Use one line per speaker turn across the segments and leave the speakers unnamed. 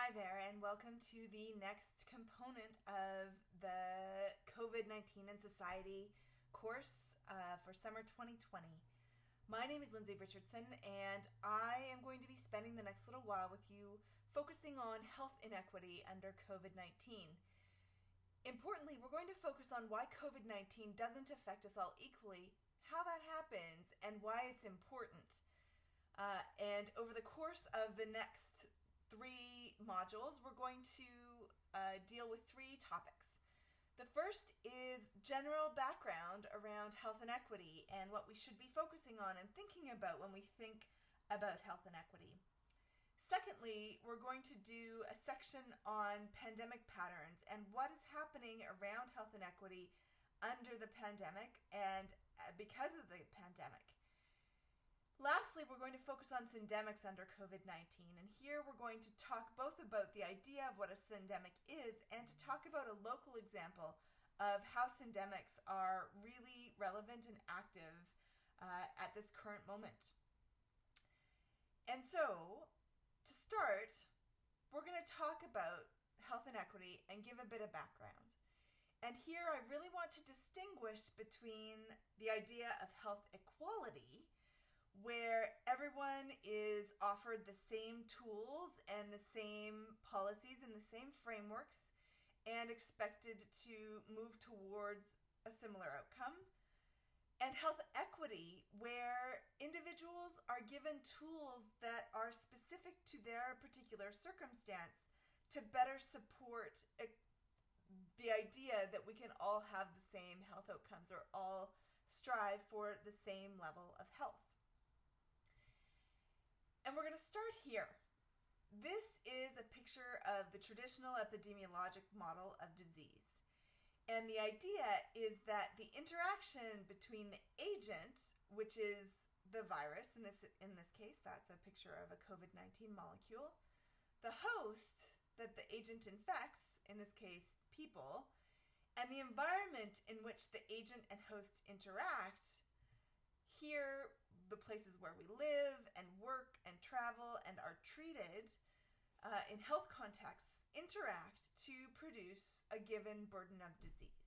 Hi there, and welcome to the next component of the COVID-19 and Society course for summer 2020. My name is Lindsay Richardson, and I am going to be spending the next little while with you focusing on health inequity under COVID-19. Importantly, we're going to focus on why COVID-19 doesn't affect us all equally, how that happens, and why it's important. And over the course of the next 3 modules, we're going to deal with 3 topics. The first is general background around health inequity and what we should be focusing on and thinking about when we think about health inequity. Secondly, we're going to do a section on pandemic patterns and what is happening around health inequity under the pandemic and because of the pandemic. Lastly, we're going to focus on syndemics under COVID-19, and here we're going to talk both about the idea of what a syndemic is and to talk about a local example of how syndemics are really relevant and active at this current moment. And so, to start, we're going to talk about health inequity and give a bit of background. And here I really want to distinguish between the idea of health equality, where everyone is offered the same tools and the same policies and the same frameworks and expected to move towards a similar outcome. And health equity, where individuals are given tools that are specific to their particular circumstance to better support the idea that we can all have the same health outcomes or all strive for the same level of health. And we're going to start here. This is a picture of the traditional epidemiologic model of disease. And the idea is that the interaction between the agent, which is the virus, in this case, that's a picture of a COVID-19 molecule, the host that the agent infects, in this case, people, and the environment in which the agent and host interact. Here, the places where we live and work and travel and are treated in health contexts interact to produce a given burden of disease.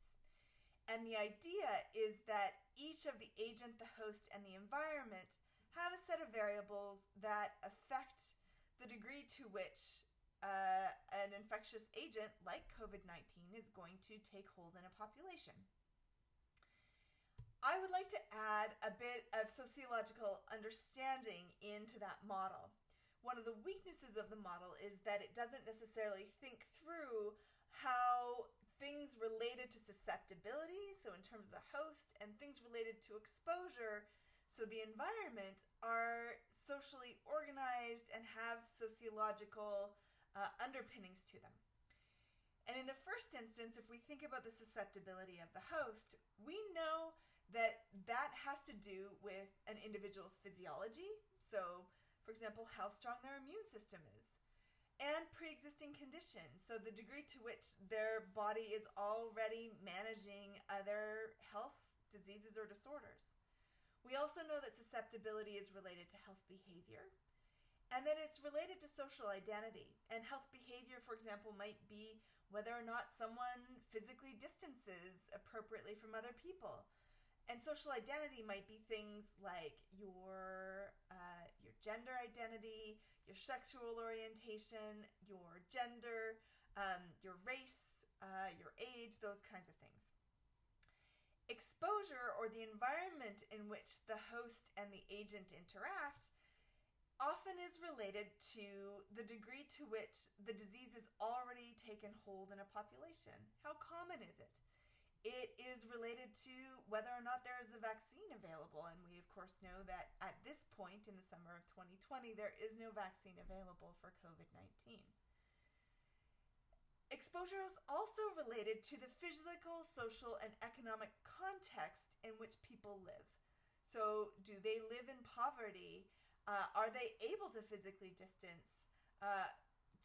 And the idea is that each of the agent, the host, and the environment have a set of variables that affect the degree to which an infectious agent like COVID-19 is going to take hold in a population. I would like to add a bit of sociological understanding into that model. One of the weaknesses of the model is that it doesn't necessarily think through how things related to susceptibility, so in terms of the host, and things related to exposure, so the environment, are socially organized and have sociological underpinnings to them. And in the first instance, if we think about the susceptibility of the host, we know that has to do with an individual's physiology. So, for example, how strong their immune system is, and pre-existing conditions. So the degree to which their body is already managing other health diseases or disorders. We also know that susceptibility is related to health behavior, and that it's related to social identity. And health behavior, for example, might be whether or not someone physically distances appropriately from other people. And social identity might be things like your gender identity, your sexual orientation, your gender, your race, your age, those kinds of things. Exposure, or the environment in which the host and the agent interact, often is related to the degree to which the disease is already taken hold in a population. How common is it? It is related to whether or not there is a vaccine available, and we of course know that at this point in the summer of 2020 there is no vaccine available for COVID-19. Exposure is also related to the physical, social, and economic context in which people live. So do they live in poverty? Are they able to physically distance?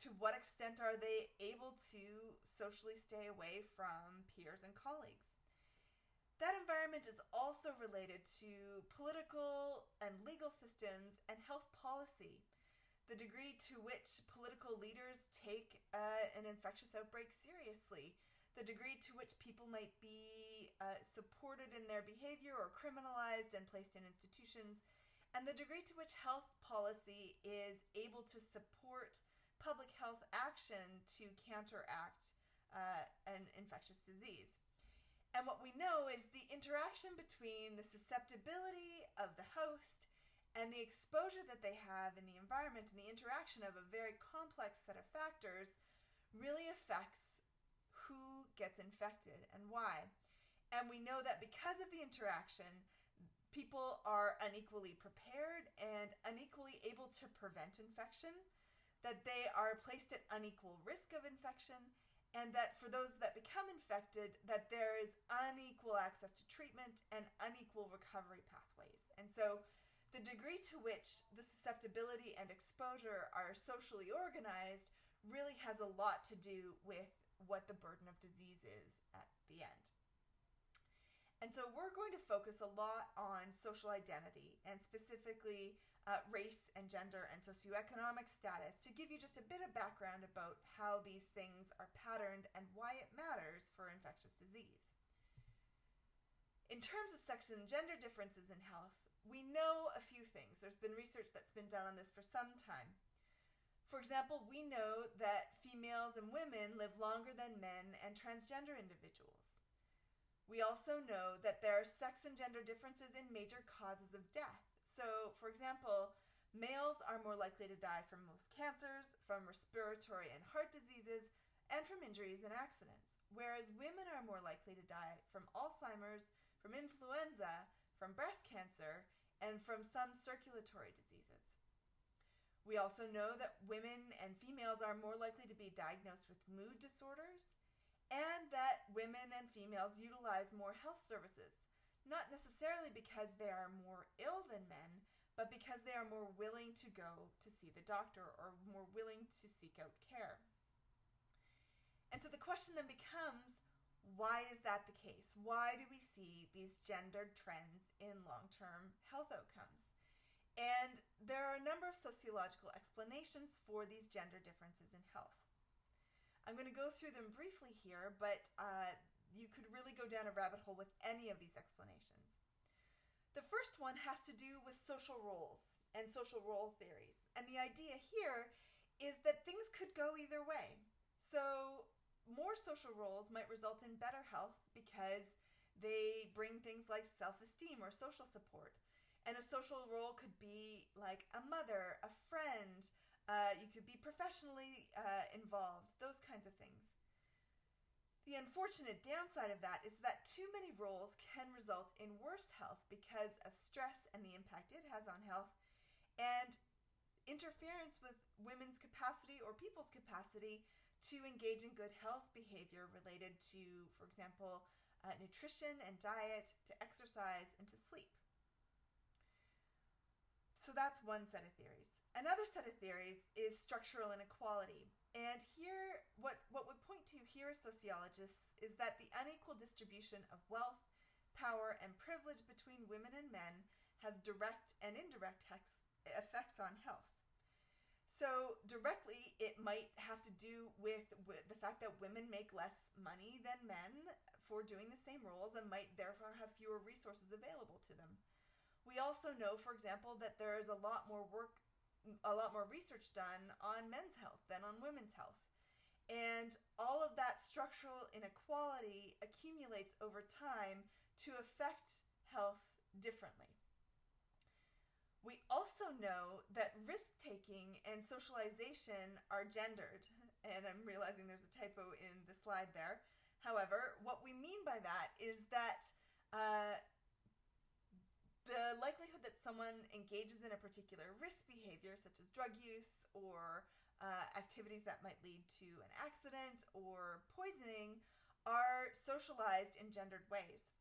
To what extent are they able to socially stay away from peers and colleagues? That environment is also related to political and legal systems and health policy. the degree to which political leaders take an infectious outbreak seriously, the degree to which people might be supported in their behavior or criminalized and placed in institutions, and the degree to which health policy is able to support public health action to counteract an infectious disease. And what we know is the interaction between the susceptibility of the host and the exposure that they have in the environment, and the interaction of a very complex set of factors, really affects who gets infected and why. And we know that because of the interaction, people are unequally prepared and unequally able to prevent infection, that they are placed at unequal risk of infection, and that for those that become infected, that there is unequal access to treatment and unequal recovery pathways. And so the degree to which the susceptibility and exposure are socially organized really has a lot to do with what the burden of disease is at the end. And so we're going to focus a lot on social identity, and specifically race and gender and socioeconomic status, to give you just a bit of background about how these things are patterned and why it matters for infectious disease. In terms of sex and gender differences in health, we know a few things. There's been research that's been done on this for some time. For example, we know that females and women live longer than men and transgender individuals. We also know that there are sex and gender differences in major causes of death. So, for example, males are more likely to die from most cancers, from respiratory and heart diseases, and from injuries and accidents, whereas women are more likely to die from Alzheimer's, from influenza, from breast cancer, and from some circulatory diseases. We also know that women and females are more likely to be diagnosed with mood disorders, and that women and females utilize more health services, not necessarily because they are more ill than men, but because they are more willing to go to see the doctor or more willing to seek out care. And so the question then becomes, why is that the case? Why do we see these gendered trends in long-term health outcomes? And there are a number of sociological explanations for these gender differences in health. I'm going to go through them briefly here, but you could really go down a rabbit hole with any of these explanations. The first one has to do with social roles and social role theories. And the idea here is that things could go either way. So more social roles might result in better health because they bring things like self-esteem or social support. And a social role could be like a mother, a friend, you could be professionally involved, those kinds of things. The unfortunate downside of that is that too many roles can result in worse health because of stress and the impact it has on health, and interference with women's capacity or people's capacity to engage in good health behavior related to, for example, nutrition and diet, to exercise, and to sleep. So that's one set of theories. Another set of theories is structural inequality. And here, what would point to here as sociologists is that the unequal distribution of wealth, power, and privilege between women and men has direct and indirect effects on health. So directly, it might have to do with the fact that women make less money than men for doing the same roles and might therefore have fewer resources available to them. We also know, for example, that there is a lot more research done on men's health than on women's health. And all of that structural inequality accumulates over time to affect health differently. We also know that risk-taking and socialization are gendered, and I'm realizing there's a typo in the slide there. However, what we mean by that is that the likelihood that someone engages in a particular risk behavior, such as drug use or activities that might lead to an accident or poisoning, are socialized in gendered ways.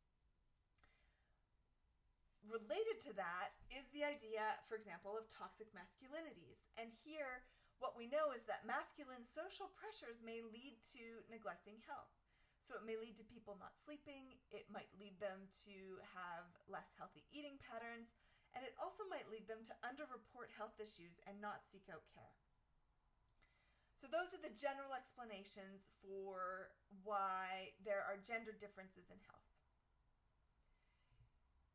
Related to that is the idea, for example, of toxic masculinities. And here, what we know is that masculine social pressures may lead to neglecting health. So it may lead to people not sleeping, it might lead them to have less healthy eating patterns, and it also might lead them to underreport health issues and not seek out care. So those are the general explanations for why there are gender differences in health.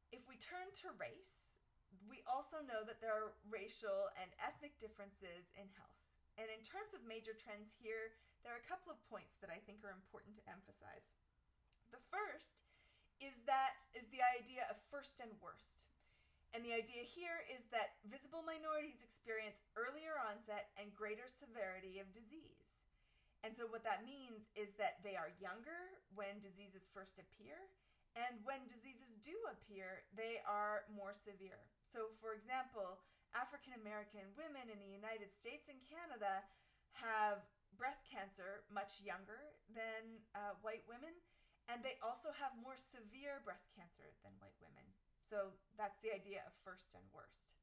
If we turn to race, we also know that there are racial and ethnic differences in health. And in terms of major trends here, there are a couple of points that I think are important to emphasize. The first is the idea of first and worst. And the idea here is that visible minorities experience earlier onset and greater severity of disease. And so what that means is that they are younger when diseases first appear, and when diseases do appear, they are more severe. So, for example, African American women in the United States and Canada have breast cancer much younger than white women, and they also have more severe breast cancer than white women. So that's the idea of first and worst.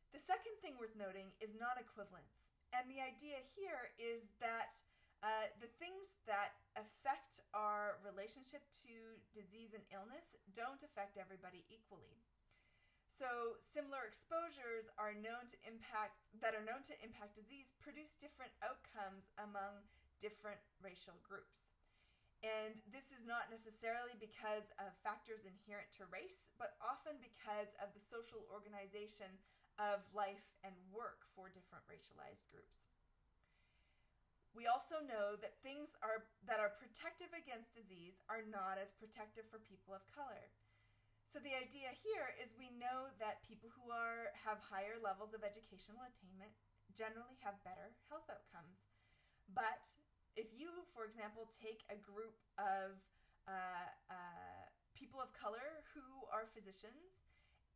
The second thing worth noting is non-equivalence. And the idea here is that the things that affect our relationship to disease and illness don't affect everybody equally. So similar exposures that are known to impact disease produce different outcomes among different racial groups. And this is not necessarily because of factors inherent to race, but often because of the social organization of life and work for different racialized groups. We also know that things that are protective against disease are not as protective for people of color. So the idea here is we know that people who have higher levels of educational attainment generally have better health outcomes. But if you, for example, take a group of people of color who are physicians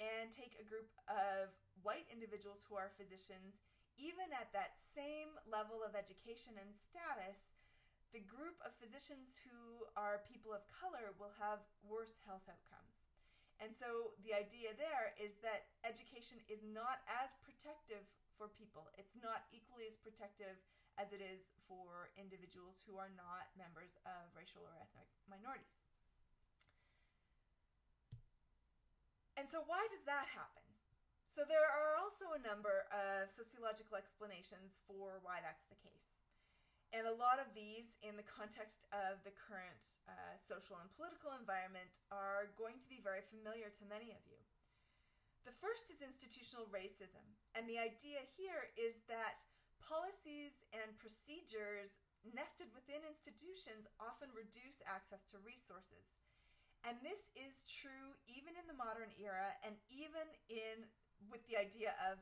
and take a group of white individuals who are physicians, even at that same level of education and status, the group of physicians who are people of color will have worse health outcomes. And so the idea there is that education is not as protective for people. It's not equally as protective as it is for individuals who are not members of racial or ethnic minorities. And so why does that happen? So there are also a number of sociological explanations for why that's the case. And a lot of these, in the context of the current social and political environment, are going to be very familiar to many of you. The first is institutional racism. And the idea here is that policies and procedures nested within institutions often reduce access to resources. And this is true even in the modern era, and even with the idea of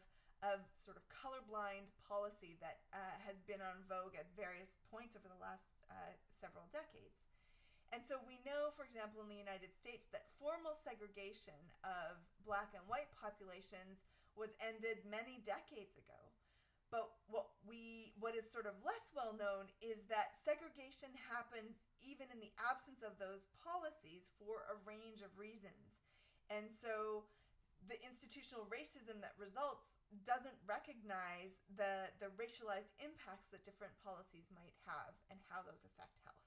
sort of colorblind policy that has been on vogue at various points over the last several decades. And so we know, for example, in the United States, that formal segregation of Black and white populations was ended many decades ago. But what is sort of less well known is that segregation happens even in the absence of those policies for a range of reasons. And so the institutional racism that results doesn't recognize the racialized impacts that different policies might have and how those affect health.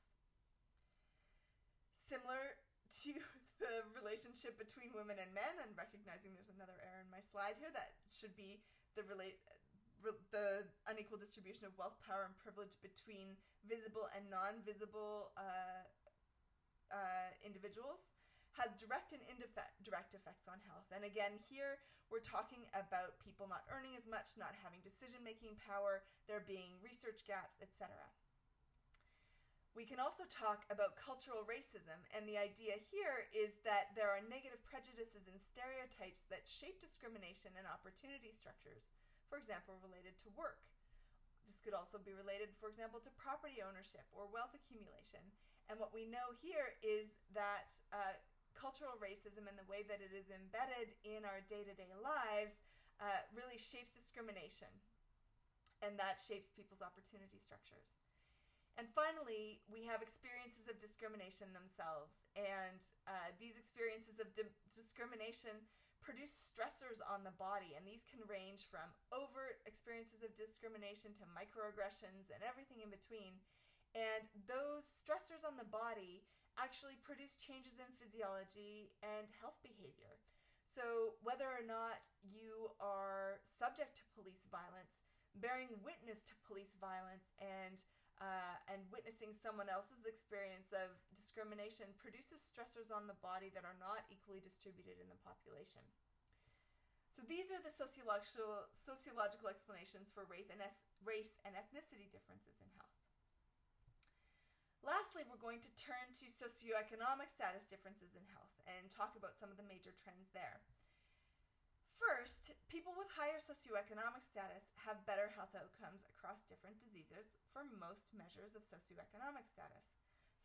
Similar to the relationship between women and men, and recognizing there's another error in my slide here, that should be the unequal distribution of wealth, power, and privilege between visible and non-visible individuals, has direct and indirect effects on health. And again, here we're talking about people not earning as much, not having decision-making power, there being research gaps, etc. We can also talk about cultural racism, and the idea here is that there are negative prejudices and stereotypes that shape discrimination and opportunity structures, for example, related to work. This could also be related, for example, to property ownership or wealth accumulation. And what we know here is that cultural racism and the way that it is embedded in our day-to-day lives really shapes discrimination, and that shapes people's opportunity structures. And finally, we have experiences of discrimination themselves, and these experiences of discrimination produce stressors on the body, and these can range from overt experiences of discrimination to microaggressions and everything in between. And those stressors on the body actually produce changes in physiology and health behavior. So whether or not you are subject to police violence, bearing witness to police violence, and witnessing someone else's experience of discrimination produces stressors on the body that are not equally distributed in the population. So these are the sociological explanations for race and ethnicity differences in health. Lastly, we're going to turn to socioeconomic status differences in health and talk about some of the major trends there. First, people with higher socioeconomic status have better health outcomes across different diseases for most measures of socioeconomic status.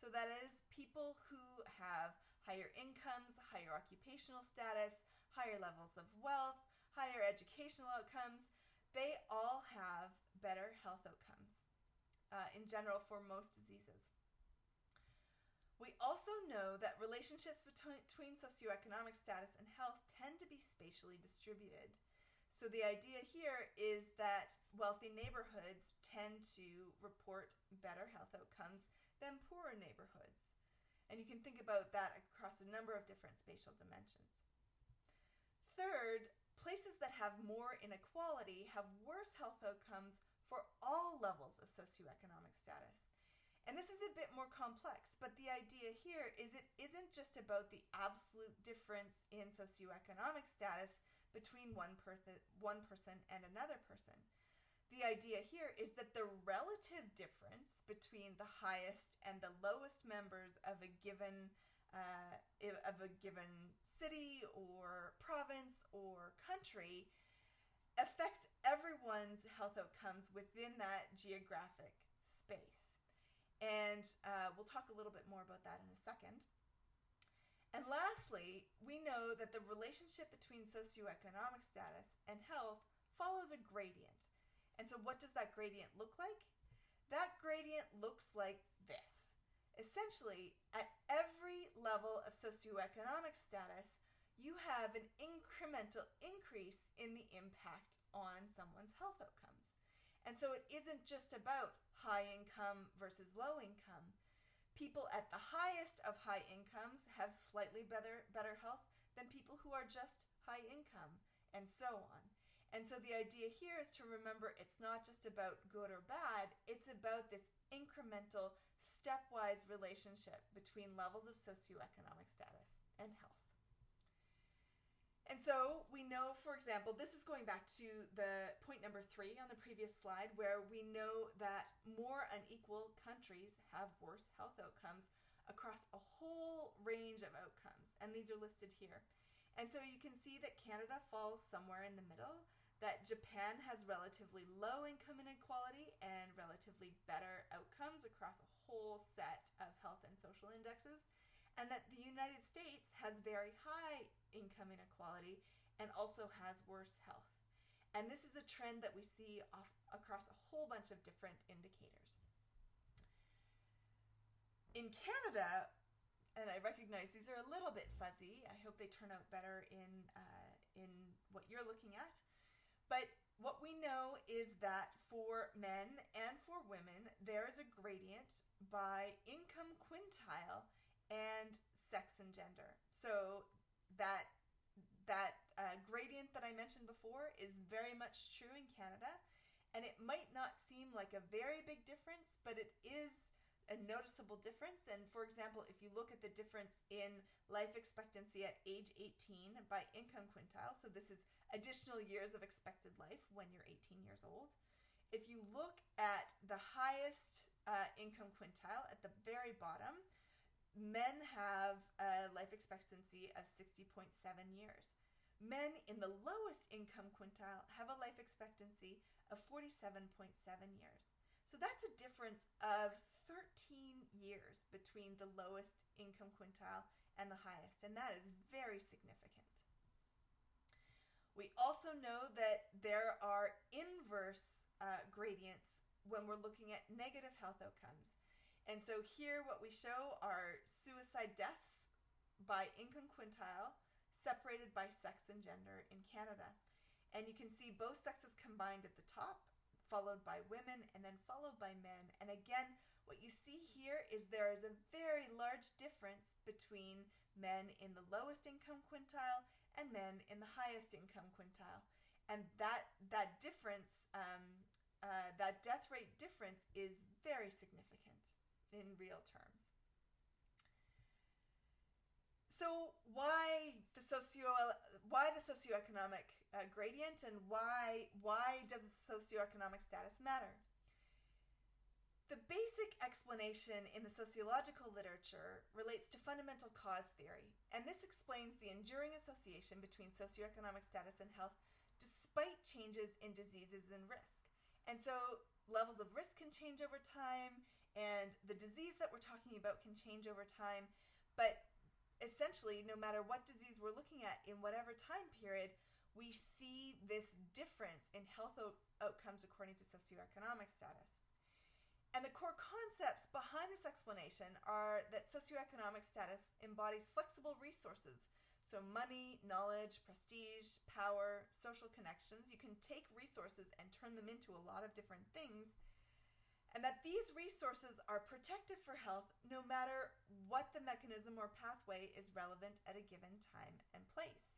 So that is, people who have higher incomes, higher occupational status, higher levels of wealth, higher educational outcomes, they all have better health outcomes in general for most diseases. We also know that relationships between socioeconomic status and health tend to be spatially distributed. So the idea here is that wealthy neighborhoods tend to report better health outcomes than poorer neighborhoods. And you can think about that across a number of different spatial dimensions. Third, places that have more inequality have worse health outcomes for all levels of socioeconomic status. And this is a bit more complex, but the idea here is it isn't just about the absolute difference in socioeconomic status between one person and another person. The idea here is that the relative difference between the highest and the lowest members of a given city or province or country affects everyone's health outcomes within that geographic space. And we'll talk a little bit more about that in a second. And lastly, we know that the relationship between socioeconomic status and health follows a gradient. And so what does that gradient look like? That gradient looks like this. Essentially, at every level of socioeconomic status, you have an incremental increase in the impact on someone's health outcomes. And so it isn't just about high income versus low income. People at the highest of high incomes have slightly better health than people who are just high income, and so on. And so the idea here is to remember it's not just about good or bad, it's about this incremental, stepwise relationship between levels of socioeconomic status and health. And so we know, for example, this is going back to the point number 3 on the previous slide, where we know that more unequal countries have worse health outcomes across a whole range of outcomes. And these are listed here. And so you can see that Canada falls somewhere in the middle, that Japan has relatively low income inequality and relatively better outcomes across a whole set of health and social indexes, and that the United States has very high income inequality and also has worse health. And this is a trend that we see across a whole bunch of different indicators. In Canada, and I recognize these are a little bit fuzzy, I hope they turn out better in what you're looking at, but what we know is that for men and for women, there is a gradient by income quintile and sex and gender. So that gradient that I mentioned before is very much true in Canada, and it might not seem like a very big difference, but it is a noticeable difference. And for example, if you look at the difference in life expectancy at age 18 by income quintile, so this is additional years of expected life when you're 18 years old. If you look at the highest income quintile at the very bottom, men have a life expectancy of 60.7 years. Men in the lowest income quintile have a life expectancy of 47.7 years. So that's a difference of 13 years between the lowest income quintile and the highest, and that is very significant. We also know that there are inverse gradients when we're looking at negative health outcomes. And so here what we show are suicide deaths by income quintile separated by sex and gender in Canada. And you can see both sexes combined at the top, followed by women, and then followed by men. And again, what you see here is there is a very large difference between men in the lowest income quintile and men in the highest income quintile. And that difference, that death rate difference is very significant in real terms. So why the socioeconomic gradient, and why does socioeconomic status matter? The basic explanation in the sociological literature relates to fundamental cause theory, and this explains the enduring association between socioeconomic status and health despite changes in diseases and risk. And so levels of risk can change over time, and the disease that we're talking about can change over time, but essentially, no matter what disease we're looking at in whatever time period, we see this difference in health outcomes according to socioeconomic status. And the core concepts behind this explanation are that socioeconomic status embodies flexible resources. So money, knowledge, prestige, power, social connections. You can take resources and turn them into a lot of different things. And that these resources are protective for health no matter what the mechanism or pathway is relevant at a given time and place.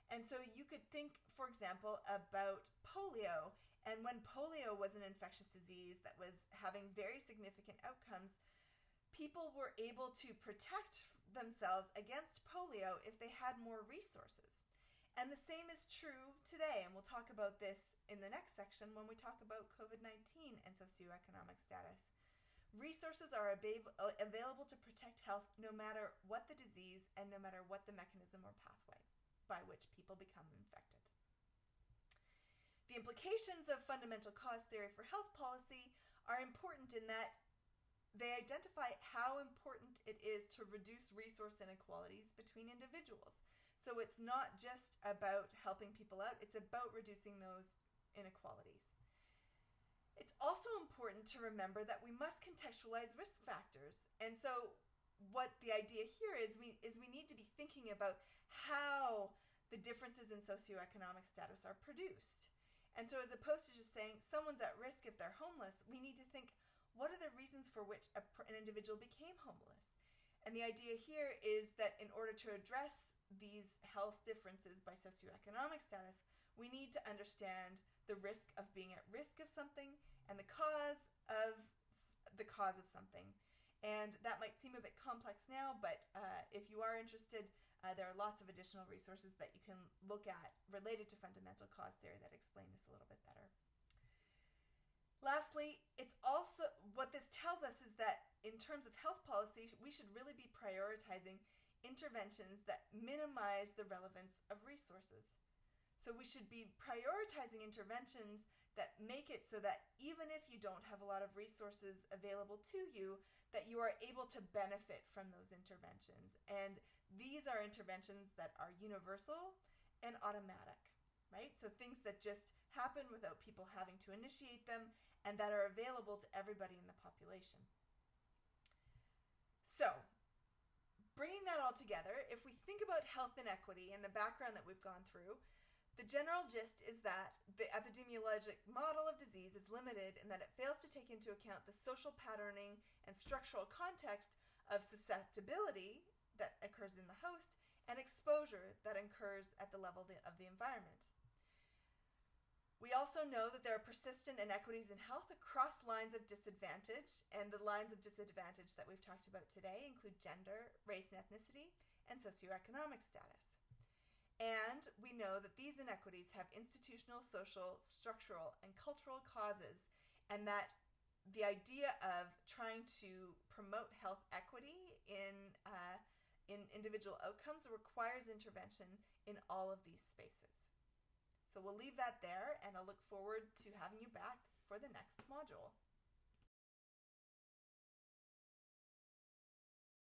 And so you could think, for example, about polio. And when polio was an infectious disease that was having very significant outcomes, people were able to protect themselves against polio if they had more resources. And the same is true today, and we'll talk about this in the next section when we talk about COVID-19 and socioeconomic status. Resources are available to protect health no matter what the disease and no matter what the mechanism or pathway by which people become infected. The implications of fundamental cause theory for health policy are important in that they identify how important it is to reduce resource inequalities between individuals. So it's not just about helping people out, it's about reducing those inequalities. It's also important to remember that we must contextualize risk factors. And so what the idea here is we need to be thinking about how the differences in socioeconomic status are produced. And so as opposed to just saying someone's at risk if they're homeless, we need to think, what are the reasons for which an individual became homeless? And the idea here is that in order to address these health differences by socioeconomic status, we need to understand the risk of being at risk of something and the cause of something. And that might seem a bit complex now, but if you are interested, there are lots of additional resources that you can look at related to fundamental cause theory that explain this a little bit better. Lastly, it's also what this tells us is that in terms of health policy, we should really be prioritizing interventions that minimize the relevance of resources. So we should be prioritizing interventions that make it so that even if you don't have a lot of resources available to you, that you are able to benefit from those interventions. And these are interventions that are universal and automatic, right? So things that just happen without people having to initiate them and that are available to everybody in the population. So, bringing that all together, if we think about health inequity and the background that we've gone through, the general gist is that the epidemiologic model of disease is limited in that it fails to take into account the social patterning and structural context of susceptibility that occurs in the host and exposure that occurs at the level of the environment. We also know that there are persistent inequities in health across lines of disadvantage, and the lines of disadvantage that we've talked about today include gender, race and ethnicity, and socioeconomic status. And we know that these inequities have institutional, social, structural, and cultural causes, and that the idea of trying to promote health equity in individual outcomes requires intervention in all of these spaces. So we'll leave that there, and I'll look forward to having you back for the next module.